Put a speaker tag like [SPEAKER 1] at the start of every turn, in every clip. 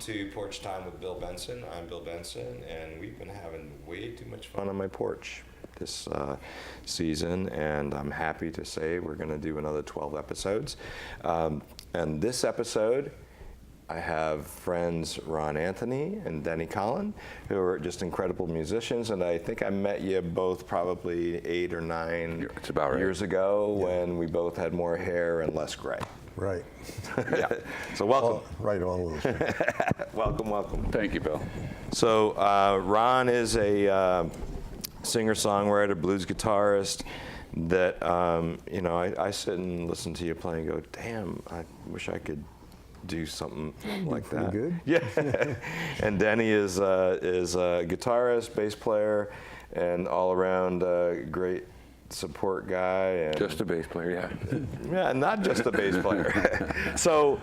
[SPEAKER 1] to Porch Time with Bill Benson. I'm Bill Benson, and we've been having way too much fun on my porch this season, and I'm happy to say we're going to do another 12 episodes. And this episode, I have friends Ron Anthony and Denny Collin, who are just incredible musicians, and I think I met you both probably 8 or 9 years ago when we both had more hair and less gray.
[SPEAKER 2] Right.
[SPEAKER 1] Yeah. So welcome.
[SPEAKER 2] Right on with us.
[SPEAKER 1] Welcome.
[SPEAKER 3] Thank you, Bill.
[SPEAKER 1] So Ron is a singer-songwriter, blues guitarist that, you know, I sit and listen to you play and go, damn, I wish I could do something like that.
[SPEAKER 2] Good.
[SPEAKER 1] Yeah. And Denny is a guitarist, bass player, and all-around great support guy. And
[SPEAKER 3] Just a bass player, yeah.
[SPEAKER 1] yeah, not just a bass player. So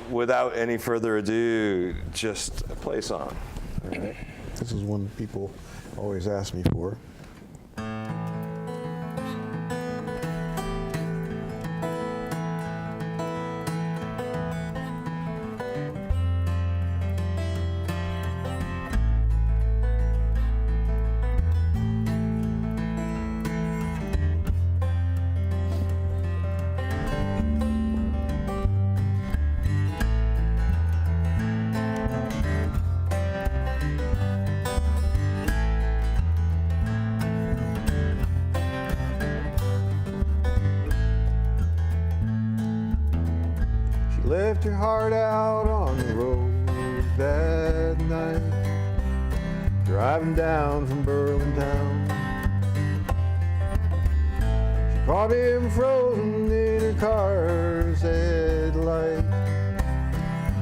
[SPEAKER 1] without any further ado, just play a song.
[SPEAKER 2] All right. This is one people always ask me for. Left her heart out on the road that night, driving down from Berlin town. She caught him frozen in her car's headlight,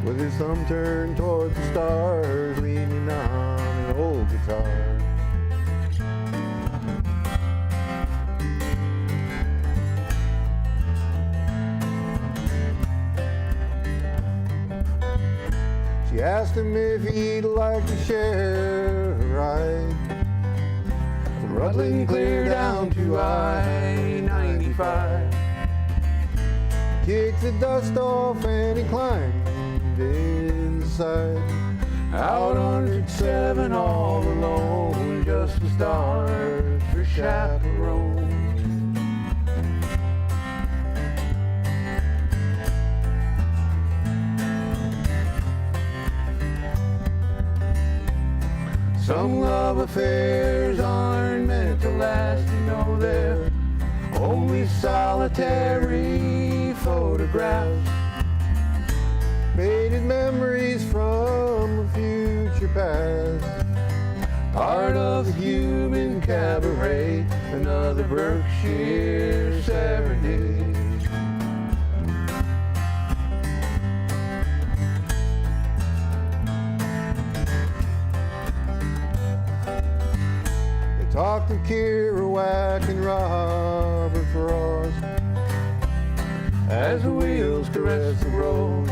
[SPEAKER 2] with his thumb turned toward the stars, leaning on an old guitar. She asked him if he'd like to share a ride from Rutland clear down to I-95. Kicked the dust off and he climbed inside. Out on Route 7 all alone, just the stars for chaperone. Some love affairs aren't meant to last, you know, they're only solitary photographs, faded memories from a future past, part of the human cabaret, another Berkshire serenade. Talked of Kerouac and Robert Frost as the wheels caress the road.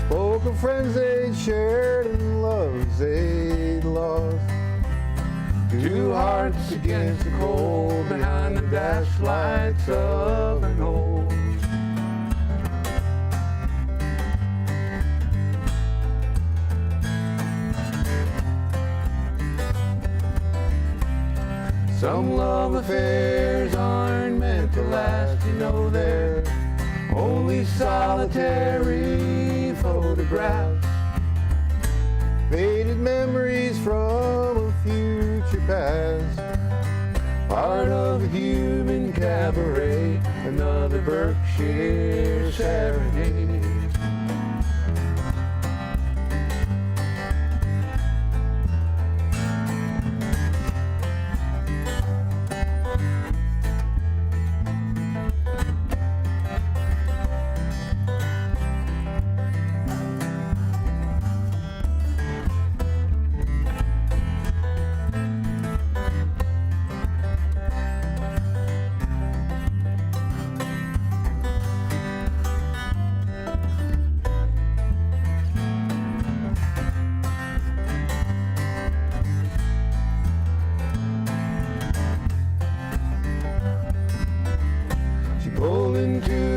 [SPEAKER 2] Spoke of friends they'd shared and loves they'd lost. Two hearts against the cold behind the dash lights of an old. Some love affairs aren't meant to last, you know, they're only solitary photographs, faded memories from a future past, part of a human cabaret, another Berkshire serenade.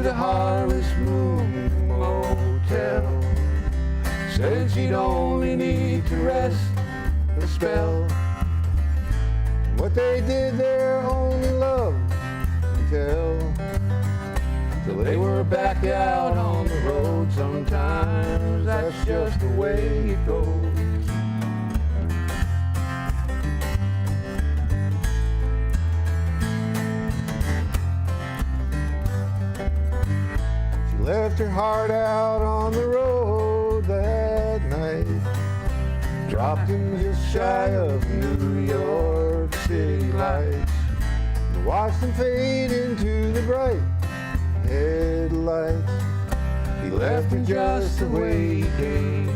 [SPEAKER 2] Harvest Moon Motel. Said she'd only need to rest a spell. What they did there only love can tell. Till they were back out on the road. Sometimes that's just the way it goes. She left her heart out on the road that night, dropped him just shy of New York City lights, and watched him fade into the bright headlights. He left her just the way he came.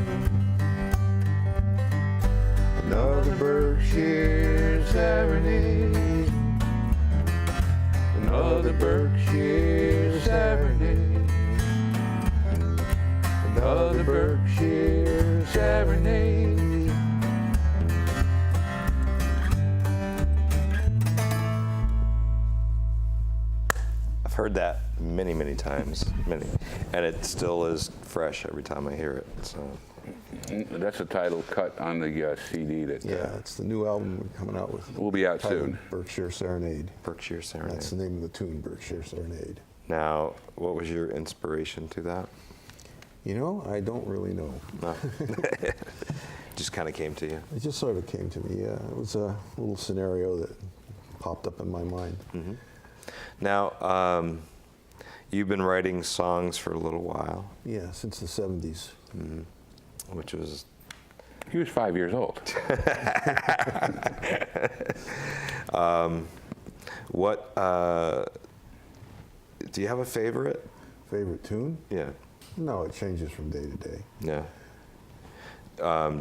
[SPEAKER 2] Another Berkshire serenade. Another Berkshire serenade. Another Berkshire serenade.
[SPEAKER 1] I've heard that many, many times, and it still is fresh every time I hear it. So
[SPEAKER 3] That's a title cut on the CD that
[SPEAKER 2] Yeah, it's the new album we're coming out with.
[SPEAKER 3] will be out
[SPEAKER 2] Titled
[SPEAKER 3] soon.
[SPEAKER 2] Berkshire Serenade.
[SPEAKER 1] Berkshire Serenade.
[SPEAKER 2] That's the name of the tune, Berkshire Serenade.
[SPEAKER 1] Now, what was your inspiration to that?
[SPEAKER 2] You know, I don't really know.
[SPEAKER 1] No. Just kind of came to you.
[SPEAKER 2] It just sort of came to me, yeah. It was a little scenario that popped up in my mind.
[SPEAKER 1] Mm-hmm. Now, you've been writing songs for a little while,
[SPEAKER 2] Yeah, since the 70s.
[SPEAKER 1] which was
[SPEAKER 3] He was 5 years old.
[SPEAKER 1] what? Do you have a favorite?
[SPEAKER 2] Favorite tune?
[SPEAKER 1] Yeah.
[SPEAKER 2] No, it changes from day to day.
[SPEAKER 1] Yeah.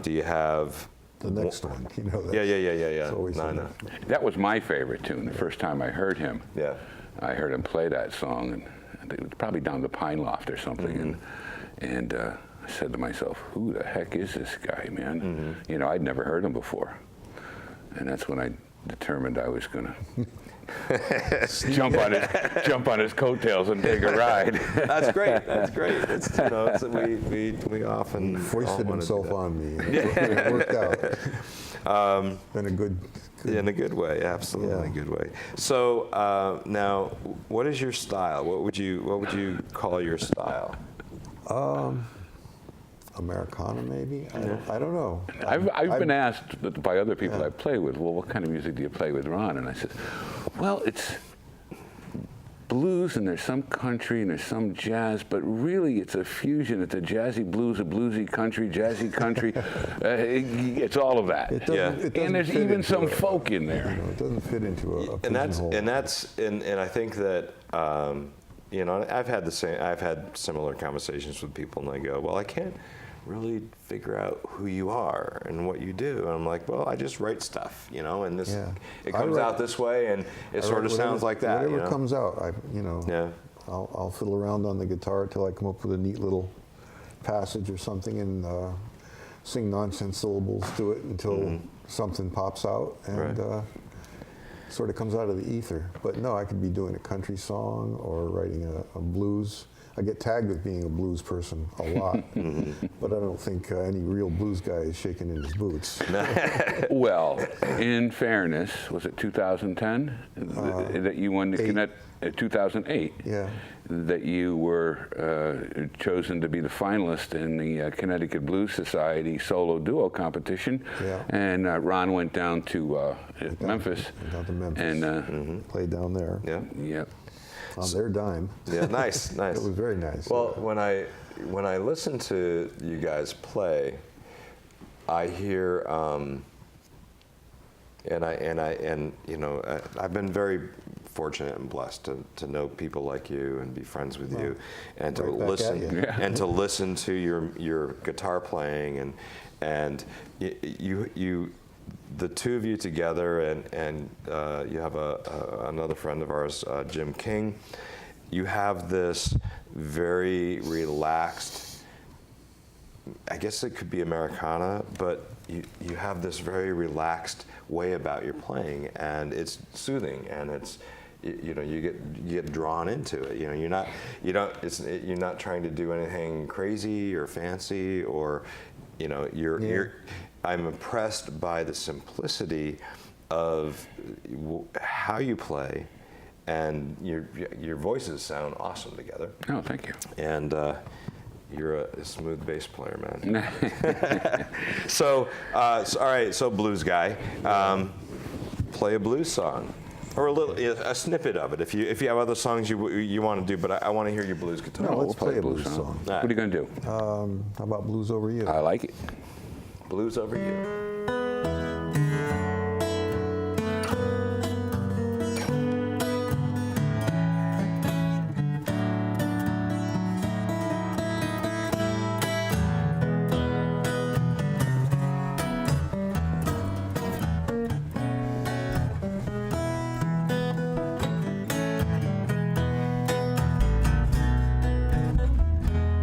[SPEAKER 1] Do you have
[SPEAKER 2] The next one, you know.
[SPEAKER 1] Yeah.
[SPEAKER 2] It's always
[SPEAKER 1] No,
[SPEAKER 2] the
[SPEAKER 1] no.
[SPEAKER 2] next.
[SPEAKER 3] That was my favorite tune. The first time I heard him,
[SPEAKER 1] Yeah.
[SPEAKER 3] I heard him play that song, and I think it was probably down the Pine Loft or something. And I said to myself, "Who the heck is this guy, man?" You know, I'd never heard him before, and that's when I determined I was going to jump on his coattails and take a ride.
[SPEAKER 1] That's great. That's great. It's, you know, it's, we often
[SPEAKER 2] Foisted
[SPEAKER 1] wanna do
[SPEAKER 2] himself
[SPEAKER 1] that.
[SPEAKER 2] on me. It worked out. Been a good
[SPEAKER 1] In a good way, absolutely,
[SPEAKER 2] Yeah.
[SPEAKER 1] in a good way. So now, what is your style? What would you call your style?
[SPEAKER 2] Americana, maybe? I don't know.
[SPEAKER 3] I've been asked by other people I play with, well, what kind of music do you play with, Ron? And I said, well, it's blues, and there's some country, and there's some jazz, but really it's a fusion. It's a jazzy blues, a bluesy country, jazzy country. It's all of that.
[SPEAKER 2] It doesn't,
[SPEAKER 1] Yeah.
[SPEAKER 2] it doesn't
[SPEAKER 3] And there's
[SPEAKER 2] fit
[SPEAKER 3] even
[SPEAKER 2] into
[SPEAKER 3] some
[SPEAKER 2] a-
[SPEAKER 3] folk in there.
[SPEAKER 2] You know, it doesn't fit into a
[SPEAKER 1] And
[SPEAKER 2] pigeonhole.
[SPEAKER 1] and I think that you know, I've had similar conversations with people, and they go, well, I can't really figure out who you are and what you do. And I'm like, well, I just write stuff, you know, and this
[SPEAKER 2] Yeah.
[SPEAKER 1] it
[SPEAKER 2] I
[SPEAKER 1] comes
[SPEAKER 2] write-
[SPEAKER 1] out this way, and it sort of sounds like that.
[SPEAKER 2] Whatever
[SPEAKER 1] you know?
[SPEAKER 2] comes out,
[SPEAKER 1] Yeah.
[SPEAKER 2] I'll fiddle around on the guitar till I come up with a neat little passage or something, and sing nonsense syllables to it until something pops out, and
[SPEAKER 1] Right.
[SPEAKER 2] sort of comes out of the ether. But no, I could be doing a country song or writing a blues. I get tagged with being a blues person a lot, but I don't think any real blues guy is shaking in his boots.
[SPEAKER 3] Well, in fairness, was it 2010 that you won the 2008?
[SPEAKER 2] Yeah.
[SPEAKER 3] That you were chosen to be the finalist in the Connecticut Blues Society solo duo competition.
[SPEAKER 2] Yeah.
[SPEAKER 3] And Ron went down to Memphis.
[SPEAKER 2] Down to Memphis.
[SPEAKER 3] And
[SPEAKER 2] Played down there
[SPEAKER 1] Yeah.
[SPEAKER 3] yeah.
[SPEAKER 2] on their dime.
[SPEAKER 1] Yeah. Nice. Nice.
[SPEAKER 2] It was very nice.
[SPEAKER 1] Well, when I listen to you guys play, I hear, and you know, I've been very fortunate and blessed to know people like you and be friends with you, and to
[SPEAKER 2] right back at
[SPEAKER 1] listen
[SPEAKER 2] you.
[SPEAKER 3] Yeah.
[SPEAKER 1] and to listen to your guitar playing, and you the two of you together, and you have another friend of ours, Jim King. You have this very relaxed, I guess it could be Americana, but you have this very relaxed way about your playing, and it's soothing, and it's, you know, you get drawn into it. You know, you're not trying to do anything crazy or fancy, or You know, I'm impressed by the simplicity of how you play, and your voices sound awesome together.
[SPEAKER 3] Oh, thank you.
[SPEAKER 1] And you're a smooth bass player, man. So, all right, so blues guy, play a blues song, or a snippet of it. If you have other songs you want to do, but I want to hear your blues guitar.
[SPEAKER 2] No,
[SPEAKER 3] We'll
[SPEAKER 2] let's play a blues song.
[SPEAKER 1] All right.
[SPEAKER 3] What are you going to do?
[SPEAKER 2] How about Blues Over You?
[SPEAKER 3] I like it.
[SPEAKER 1] Blues Over You.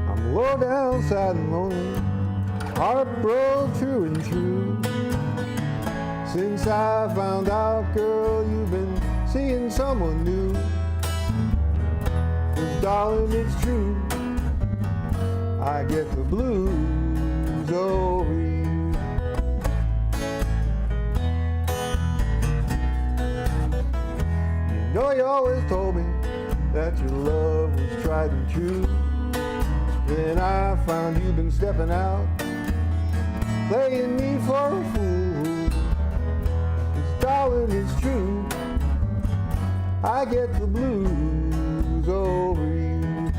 [SPEAKER 2] I'm low down, sad and lonely, heart broke true and true. Since I found out, girl, you've been seeing someone new. 'Cause darling, it's true, I get the blues over you. You know you always told me that your love was tried and true. Then I found you've been stepping out, playing me for a fool. 'Cause darling, it's true, I get the blues over you.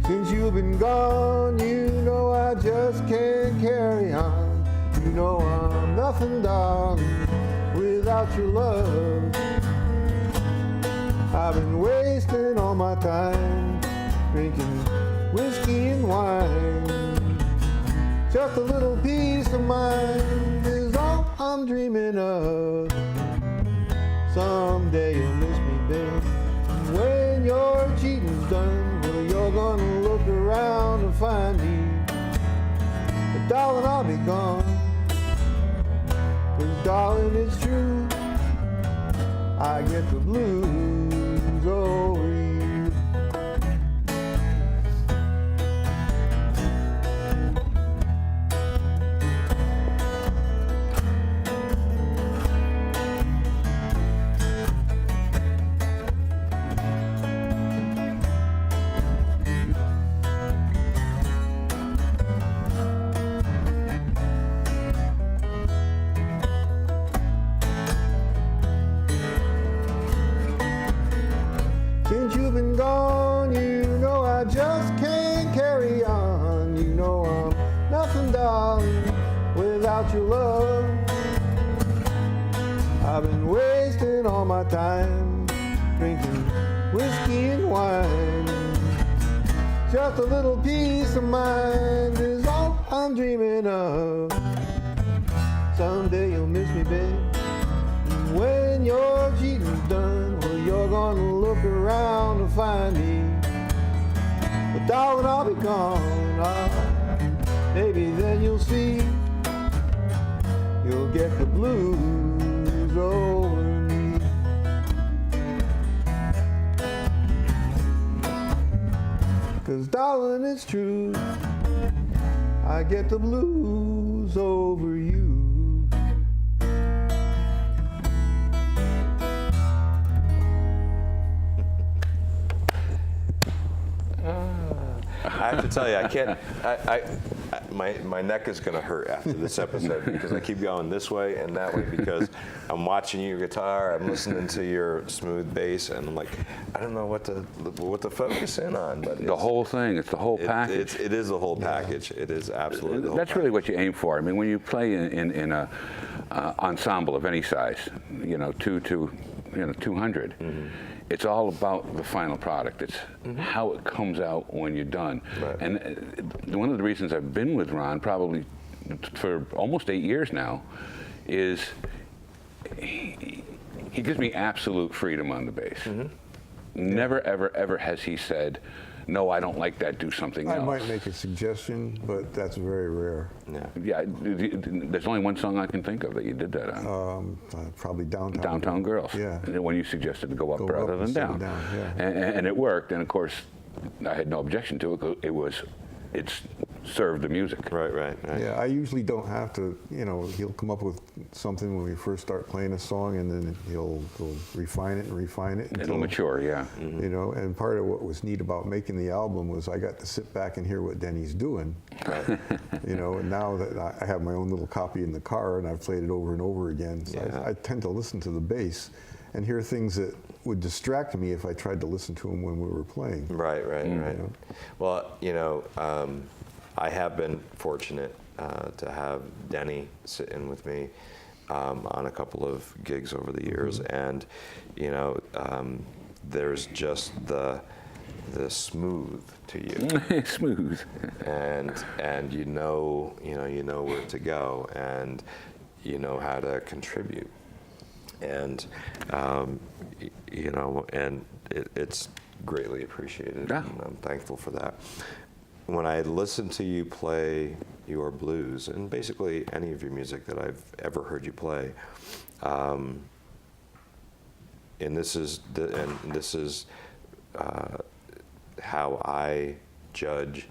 [SPEAKER 2] Since you've been gone, you know I just can't carry on. You know I'm nothing, darling, without your love. I've been wasting all my time drinking whiskey and wine. Just a little peace of mind is all I'm dreaming of. Someday you'll miss me, babe. When your cheating's done, well, you're gonna look around and find me. But darling, I'll be gone. 'Cause darling, it's true, I get the blues over you. Since you've been gone, you know I just can't carry on. You know I'm nothing, darling, without your love. I've been wasting all my time drinking whiskey and wine. Just a little peace of mind is all I'm dreaming of. Someday you'll miss me, babe. When your cheating's done, well, you're gonna look around and find me. But darling, I'll be gone. Maybe then you'll see, you'll get the blues over me. 'Cause darling, it's true, I get the blues over you.
[SPEAKER 1] I have to tell you, I can't. My neck is going to hurt after this episode because I keep going this way and that way because I'm watching your guitar, I'm listening to your smooth bass, and I'm like, I don't know what to focus in on. But
[SPEAKER 3] The whole thing, it's the whole package.
[SPEAKER 1] It is the whole package. It is absolutely the whole
[SPEAKER 3] That's really what you aim for. I mean, when you play in a ensemble of any size, 200. Mm-hmm. It's all about the final product. It's how it comes out when you're done.
[SPEAKER 1] Right.
[SPEAKER 3] And one of the reasons I've been with Ron probably for almost 8 years now is he gives me absolute freedom on the bass. Mm-hmm. Never, ever, ever has he said, no, I don't like that, do something else.
[SPEAKER 2] I might make a suggestion, but that's very rare.
[SPEAKER 3] Yeah, there's only one song I can think of that you did that on.
[SPEAKER 2] Probably Downtown.
[SPEAKER 3] Downtown Girls.
[SPEAKER 2] Yeah.
[SPEAKER 3] When you suggested to go up rather than
[SPEAKER 2] instead
[SPEAKER 3] down.
[SPEAKER 2] of down, yeah.
[SPEAKER 3] And it worked, and of course, I had no objection to it. It's served the music.
[SPEAKER 1] Right.
[SPEAKER 2] Yeah, I usually don't have to, he'll come up with something when we first start playing a song, and then he'll refine it and refine it.
[SPEAKER 3] It'll mature, yeah.
[SPEAKER 2] And part of what was neat about making the album was I got to sit back and hear what Denny's doing.
[SPEAKER 1] Right.
[SPEAKER 2] And now that I have my own little copy in the car, and I've played it over and over again, so
[SPEAKER 1] Yeah.
[SPEAKER 2] I tend to listen to the bass and hear things that would distract me if I tried to listen to them when we were playing.
[SPEAKER 1] Right. Well, I have been fortunate to have Denny sit in with me on a couple of gigs over the years, and there's just the smooth to you,
[SPEAKER 3] Smooth.
[SPEAKER 1] and you know where to go, and you know how to contribute, and and it's greatly appreciated.
[SPEAKER 3] Yeah.
[SPEAKER 1] And I'm thankful for that. When I listen to you play your blues, and basically any of your music that I've ever heard you play, and this is how I judge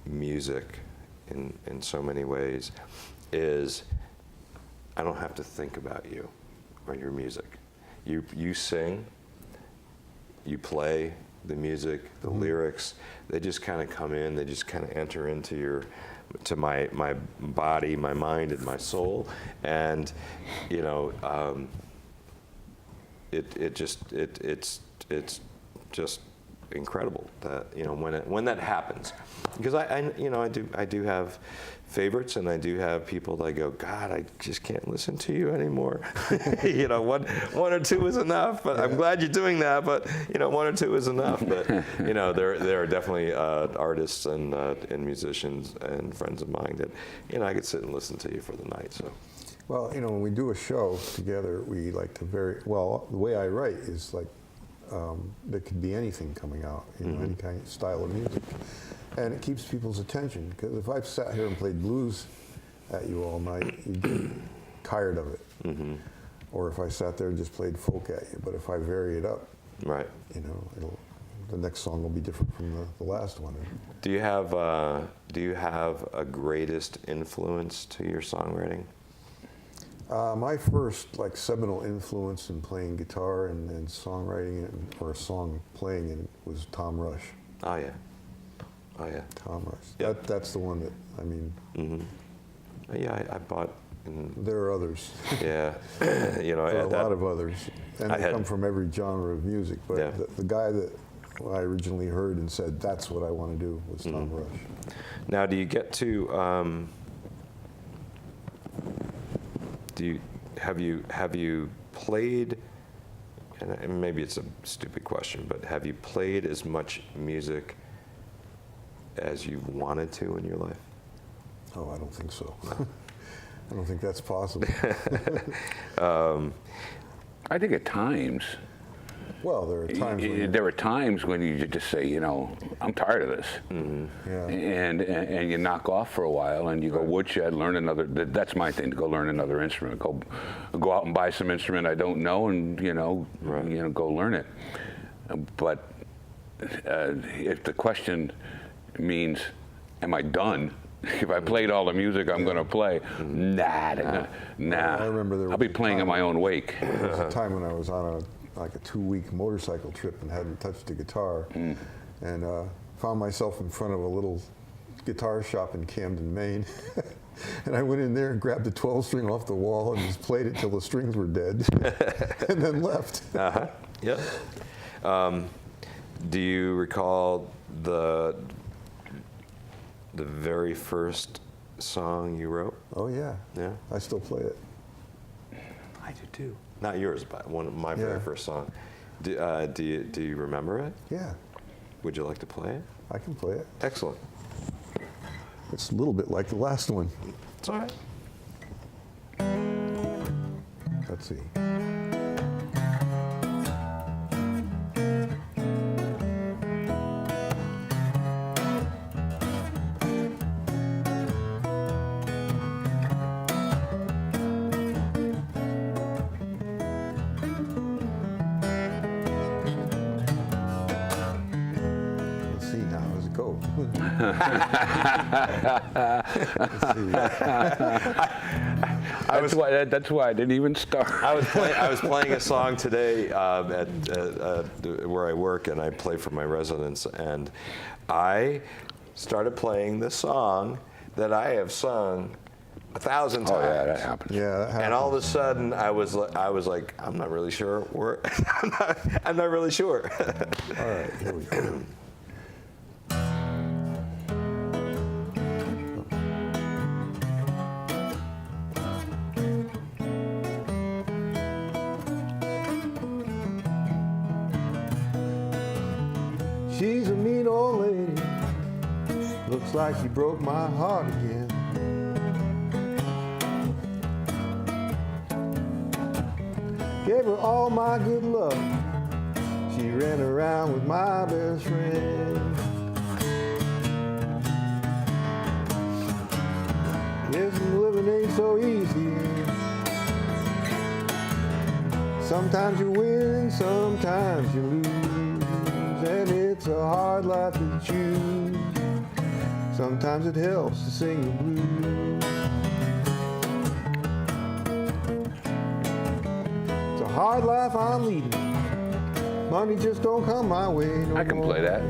[SPEAKER 1] music in so many ways, is I don't have to think about you or your music. You sing, you play the music, the lyrics, they just kind of come in, they just kind of enter into my body, my mind, and my soul, and it's just incredible that when that happens, because I do have favorites, and I do have people that go, God, I just can't listen to you anymore. One or two is enough. But I'm glad you're doing that. But one or two is enough. But there are definitely artists and musicians and friends of mine that I could sit and listen to you for the night. So.
[SPEAKER 2] Well, when we do a show together, we like to the way I write is like, there could be anything coming out, any kind of style of music. And it keeps people's attention, because if I've sat here and played blues at you all night, you'd get tired of it. Mm-hmm. Or if I sat there and just played folk at you. But if I vary it up,
[SPEAKER 1] right,
[SPEAKER 2] the next song will be different from the last one.
[SPEAKER 1] Do you have a greatest influence to your songwriting?
[SPEAKER 2] My first seminal influence in playing guitar and songwriting or song playing it was Tom Rush.
[SPEAKER 1] Oh yeah.
[SPEAKER 2] Tom Rush.
[SPEAKER 1] Yep.
[SPEAKER 2] That's the one that
[SPEAKER 1] Yeah, I bought.
[SPEAKER 2] There are others.
[SPEAKER 1] Yeah.
[SPEAKER 2] There are a lot of others, and they come from every genre of music. But
[SPEAKER 1] Yeah.
[SPEAKER 2] the guy that I originally heard and said, "That's what I want to do," was Tom Rush.
[SPEAKER 1] Now, do you get to? Have you played? And maybe it's a stupid question, but have you played as much music as you wanted to in your life?
[SPEAKER 2] Oh, I don't think so. I don't think that's possible.
[SPEAKER 3] I think at times.
[SPEAKER 2] Well, there are times.
[SPEAKER 3] There are times when you just say, I'm tired of this,
[SPEAKER 2] Yeah.
[SPEAKER 3] and you knock off for a while, and you go woodshed, learn another. That's my thing, to go learn another instrument. Go out and buy some instrument I don't know, and go learn it. But if the question means, am I done? If I played all the music I'm going to play, nah.
[SPEAKER 2] I remember there was
[SPEAKER 3] I'll be playing in my own wake.
[SPEAKER 2] There was a time when I was on a 2-week motorcycle trip and hadn't touched a guitar, and found myself in front of a little guitar shop in Camden, Maine. And I went in there and grabbed a 12-string off the wall and just played it till the strings were dead, and then left.
[SPEAKER 1] Uh-huh. Yep. Do you recall the very first song you wrote?
[SPEAKER 2] Oh yeah.
[SPEAKER 1] Yeah.
[SPEAKER 2] I still play it.
[SPEAKER 1] I do too. Not yours, but one of my very first song. Do you remember it?
[SPEAKER 2] Yeah.
[SPEAKER 1] Would you like to play it?
[SPEAKER 2] I can play it.
[SPEAKER 1] Excellent.
[SPEAKER 2] It's a little bit like the last one.
[SPEAKER 1] It's all right.
[SPEAKER 2] Let's see.
[SPEAKER 3] That's why I didn't even start.
[SPEAKER 1] I was playing a song today at where I work, and I play for my residents, and I started playing this song that I have sung 1,000 times.
[SPEAKER 3] Oh yeah, that happens.
[SPEAKER 2] Yeah, that happens.
[SPEAKER 1] And all of a sudden, I was like, I'm not really sure where. I'm not really sure.
[SPEAKER 2] All right, here we go. She's a mean old lady, looks like she broke my heart again. Gave her all my good luck, she ran around with my best friend. Yes, living ain't so easy. Sometimes you win, sometimes you lose, and it's a hard life to choose. Sometimes it helps to sing the blues. It's a hard life I'm leading. Money just don't come my way no
[SPEAKER 3] I can
[SPEAKER 2] more.
[SPEAKER 3] play that.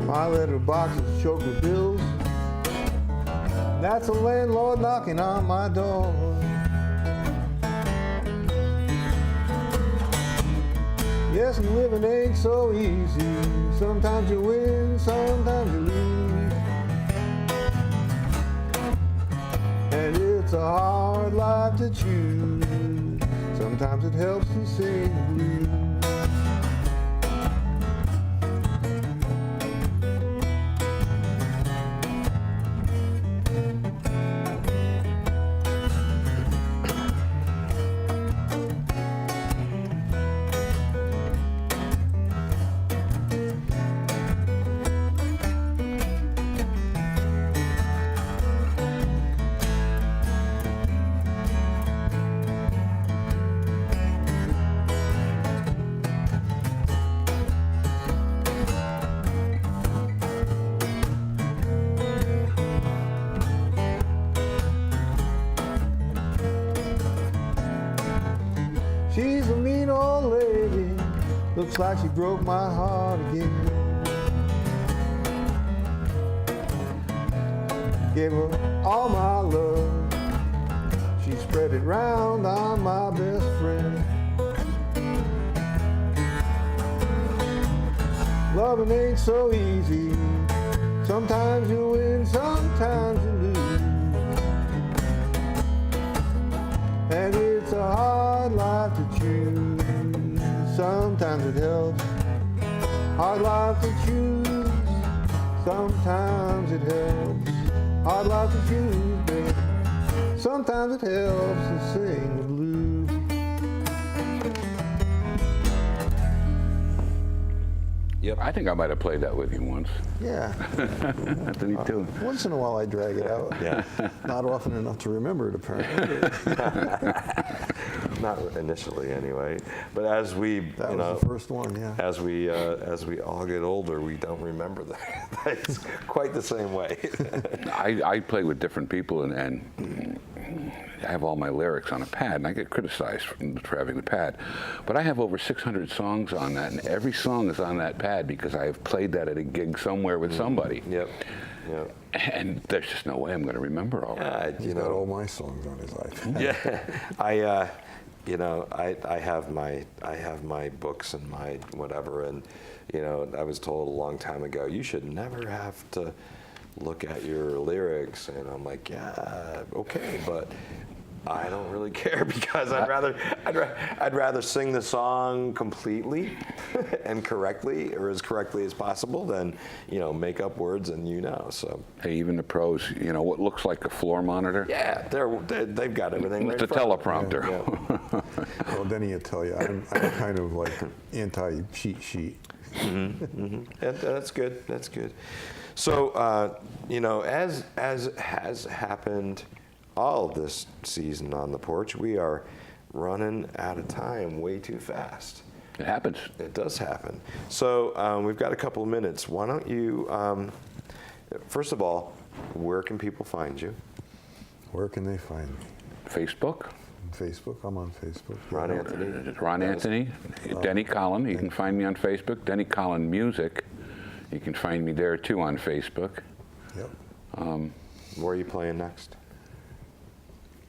[SPEAKER 2] My letterbox is choked with bills. That's a landlord knocking on my door. Yes, and living ain't so easy. Sometimes you win, sometimes you lose. And it's a hard life to choose. Sometimes it helps to sing the blues. She's a mean old lady, looks like she broke my heart again. Gave her all my love, she spread it round on my best friend. Loving ain't so easy, sometimes you win, sometimes you lose. And it's a hard life to choose. Sometimes it helps. Hard life to choose. Sometimes it helps. Hard life to choose, baby. Sometimes it helps to sing the blues.
[SPEAKER 1] Yep.
[SPEAKER 3] I think I might have played that with you once.
[SPEAKER 2] Yeah.
[SPEAKER 3] That's a neat tune.
[SPEAKER 2] Once in a while I drag it out.
[SPEAKER 1] Yeah.
[SPEAKER 2] Not often enough to remember it, apparently.
[SPEAKER 1] Not initially, anyway. But as we,
[SPEAKER 2] That was the first one, yeah.
[SPEAKER 1] as we all get older, we don't remember things quite the same way.
[SPEAKER 3] I play with different people, and I have all my lyrics on a pad, and I get criticized for having the pad. But I have over 600 songs on that, and every song is on that pad because I have played that at a gig somewhere with somebody.
[SPEAKER 1] Yep. Yep.
[SPEAKER 3] And there's just no way I'm going to remember all that.
[SPEAKER 2] He's got all my songs on his iPad.
[SPEAKER 1] Yeah, I have my books and my whatever, and I was told a long time ago you should never have to look at your lyrics, and I'm like, yeah, okay, but I don't really care because I'd rather sing the song completely and correctly, or as correctly as possible, than make up words and so.
[SPEAKER 3] Hey, even the pros, what looks like a floor monitor?
[SPEAKER 1] Yeah, they've got everything.
[SPEAKER 3] It's
[SPEAKER 1] right
[SPEAKER 3] a
[SPEAKER 1] in front.
[SPEAKER 3] teleprompter.
[SPEAKER 1] Yeah.
[SPEAKER 2] Well, Denny will tell you, I'm kind of like anti-cheat sheet.
[SPEAKER 1] That's good. That's good. So, as has happened all of this season on the porch, we are running out of time way too fast.
[SPEAKER 3] It happens.
[SPEAKER 1] It does happen. So we've got a couple of minutes. Why don't you, first of all, where can people find you?
[SPEAKER 2] Where can they find me?
[SPEAKER 3] Facebook.
[SPEAKER 2] Facebook. I'm on Facebook.
[SPEAKER 1] Ron Anthony.
[SPEAKER 3] Ron Anthony. Denny Collin. You can find me on Facebook. Denny Collin Music. You can find me there too on Facebook.
[SPEAKER 2] Yep.
[SPEAKER 1] Where are you playing next?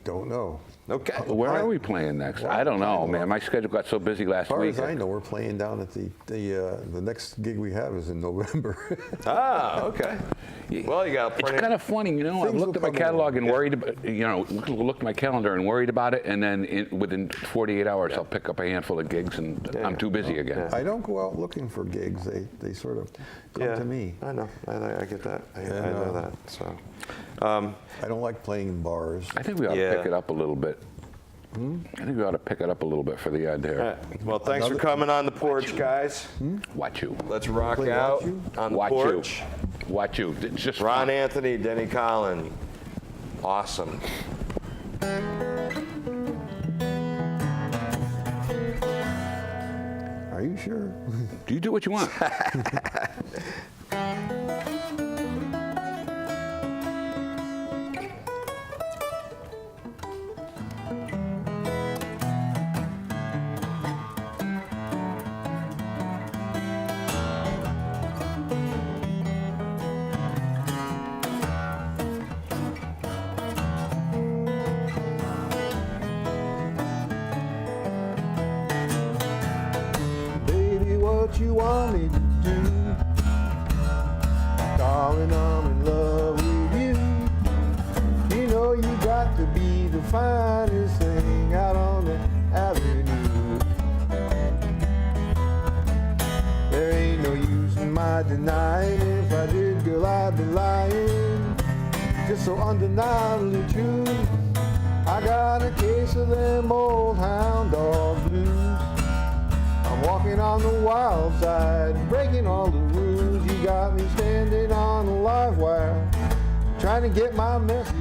[SPEAKER 2] Don't know.
[SPEAKER 1] Okay.
[SPEAKER 3] Where are we playing next? I don't know, man. My schedule got so busy last
[SPEAKER 2] As far
[SPEAKER 3] week.
[SPEAKER 2] as I know, we're playing down at the next gig we have is in November.
[SPEAKER 1] Ah, okay. Well, you got
[SPEAKER 3] It's
[SPEAKER 1] plenty.
[SPEAKER 3] kind of funny, you know. I've
[SPEAKER 2] Things
[SPEAKER 3] looked
[SPEAKER 2] will
[SPEAKER 3] at my
[SPEAKER 2] come
[SPEAKER 3] catalog
[SPEAKER 2] along.
[SPEAKER 3] and worried about, you know, looked at my calendar and worried about it, and then within 48 hours, I'll pick up a handful of gigs, and I'm too busy again.
[SPEAKER 2] I don't go out looking for gigs. They sort of come to me.
[SPEAKER 1] I know. I get that. I know that. So.
[SPEAKER 2] I don't like playing in bars.
[SPEAKER 3] I think we ought to
[SPEAKER 1] Yeah.
[SPEAKER 3] pick it up a little bit. I think we ought to pick it up a little bit for the ad there.
[SPEAKER 1] Well, thanks for coming on the porch, guys.
[SPEAKER 3] Watch you.
[SPEAKER 1] Let's rock
[SPEAKER 2] Play
[SPEAKER 1] out
[SPEAKER 2] Watch You?
[SPEAKER 1] on the
[SPEAKER 3] Watch
[SPEAKER 1] porch.
[SPEAKER 3] you. Watch you. It's just
[SPEAKER 1] Ron
[SPEAKER 3] fun.
[SPEAKER 1] Anthony, Denny Collin. Awesome.
[SPEAKER 2] Are you sure?
[SPEAKER 3] You do what you want.
[SPEAKER 2] Baby, what you want me to do? Darling, I'm in love with you. You know you got to be the finest thing out on the avenue. There ain't no use in my denying. If I did, girl, I'd be lying. Just so undeniably true. I got a case of them old hound dog blues. I'm walking on the wild side, breaking all the rules. You got me standing on a live wire, trying to get my message